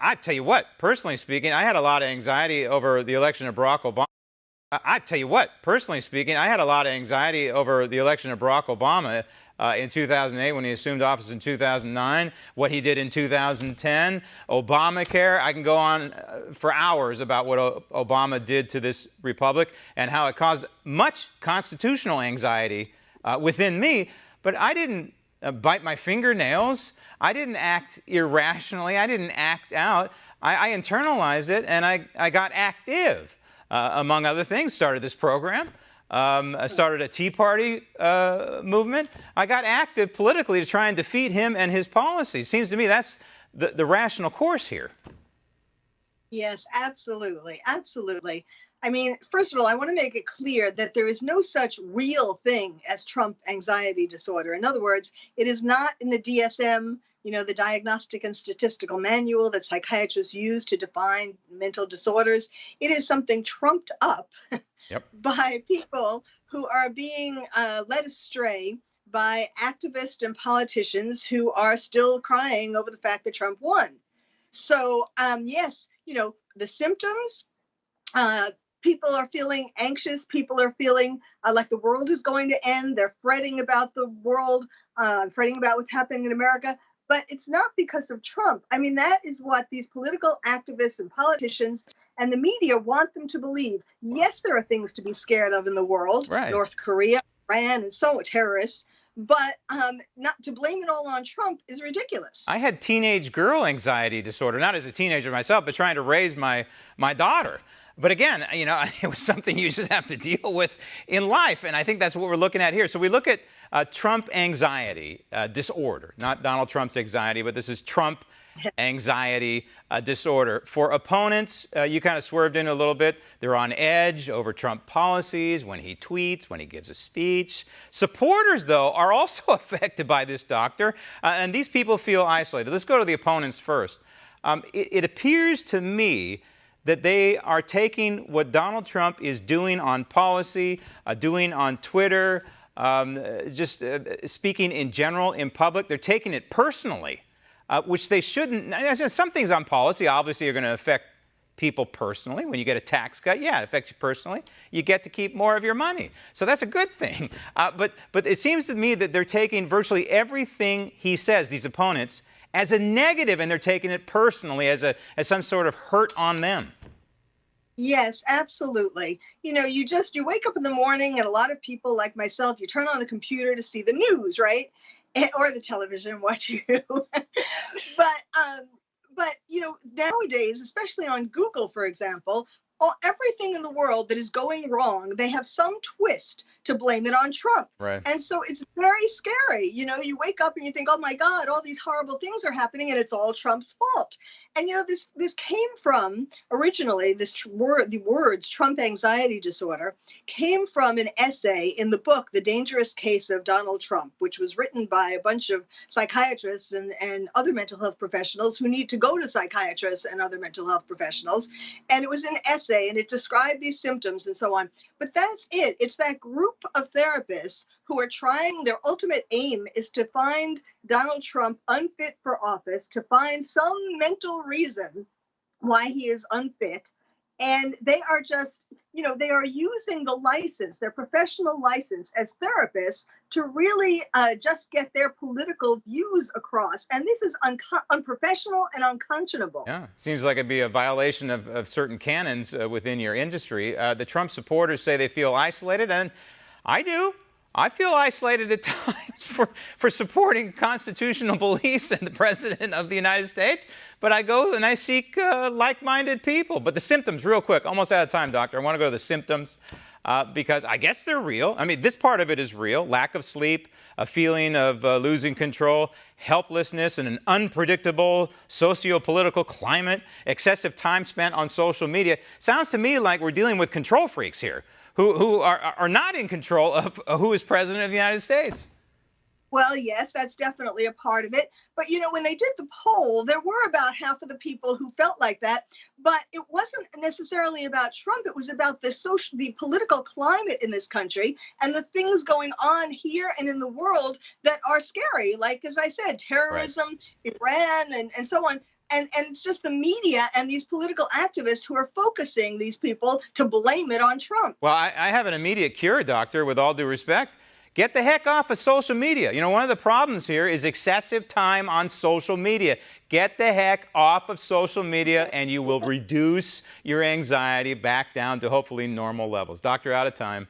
I tell you what, personally speaking, I had a lot of anxiety over the election of Barack Obama. I tell you what, personally speaking, I had a lot of anxiety over the election of Barack Obama in 2008 when he assumed office in 2009, what he did in 2010, Obamacare. I can go on for hours about what Obama did to this republic and how it caused much constitutional anxiety within me. But I didn't bite my fingernails. I didn't act irrationally. I didn't act out. I internalized it, and I got active. Among other things, started this program, started a Tea Party movement. I got active politically to try and defeat him and his policies. Seems to me that's the rational course here. Yes, absolutely. Absolutely. I mean, first of all, I want to make it clear that there is no such real thing as Trump anxiety disorder. In other words, it is not in the DSM, the Diagnostic and Statistical Manual that psychiatrists use to define mental disorders. It is something trumped up by people who are being led astray by activists and politicians who are still crying over the fact that Trump won. So, yes, the symptoms, people are feeling anxious. People are feeling like the world is going to end. They're fretting about the world, fretting about what's happening in America. But it's not because of Trump. I mean, that is what these political activists and politicians and the media want them to believe. Yes, there are things to be scared of in the world, right. North Korea, Iran, and so terrorists. But not to blame it all on Trump is ridiculous. I had teenage girl anxiety disorder, not as a teenager myself, but trying to raise my daughter. But again, it was something you just have to deal with in life. And I think that's what we're looking at here. So we look at Trump anxiety disorder, not Donald Trump's anxiety, but this is Trump anxiety disorder. For opponents, you kind of swerved in a little bit. They're on edge over Trump policies when he tweets, when he gives a speech. Supporters, though, are also affected by this doctor, and these people feel isolated. Let's go to the opponents first. It appears to me that they are taking what Donald Trump is doing on policy, doing on Twitter, just speaking in general in public. They're taking it personally, which they shouldn't. Some things on policy obviously are going to affect people personally. When you get a tax cut, yeah, it affects you personally. You get to keep more of your money. So that's a good thing. But it seems to me that they're taking virtually everything he says, these opponents, as a negative, and they're taking it personally as some sort of hurt on them. Yes, absolutely. You wake up in the morning, and a lot of people like myself, you turn on the computer to see the news, right? Or the television, what you But nowadays, especially on Google, for example, everything in the world that is going wrong, they have some twist to blame it on Trump. Right. And so it's very scary. You wake up and you think, oh my God, all these horrible things are happening and it's all Trump's fault. And this came from originally the words Trump anxiety disorder came from an essay in the book The Dangerous Case of Donald Trump, which was written by a bunch of psychiatrists and other mental health professionals who need to go to psychiatrists and other mental health professionals. And it was an essay, and it described these symptoms and so on. But that's it. It's that group of therapists who are trying, their ultimate aim is to find Donald Trump unfit for office, to find some mental reason why he is unfit. And they are just, they are using the license, their professional license as therapists to really just get their political views across. And this is unprofessional and unconscionable. Yeah, seems like it'd be a violation of certain canons within your industry. The Trump supporters say they feel isolated, and I do. I feel isolated at times for supporting constitutional beliefs and the President of the United States, but I go and I seek like-minded people. But the symptoms, real quick, almost out of time, Doctor. I want to go to the symptoms because I guess they're real. I mean, this part of it is real. Lack of sleep, a feeling of losing control, helplessness in an unpredictable socio-political climate, excessive time spent on social media. Sounds to me like we're dealing with control freaks here, who are not in control of who is president of the United States. Well, yes, that's definitely a part of it. But when they did the poll, there were about half of the people who felt like that. But it wasn't necessarily about Trump. It was about the political climate in this country and the things going on here and in the world that are scary. Like, as I said, Right. terrorism, Iran, and so on. And it's just the media and these political activists who are focusing these people to blame it on Trump. Well, I have an immediate cure, doctor, with all due respect. Get the heck off of social media. One of the problems here is excessive time on social media. Get the heck off of social media and you will reduce your anxiety back down to hopefully normal levels. Doctor, out of time.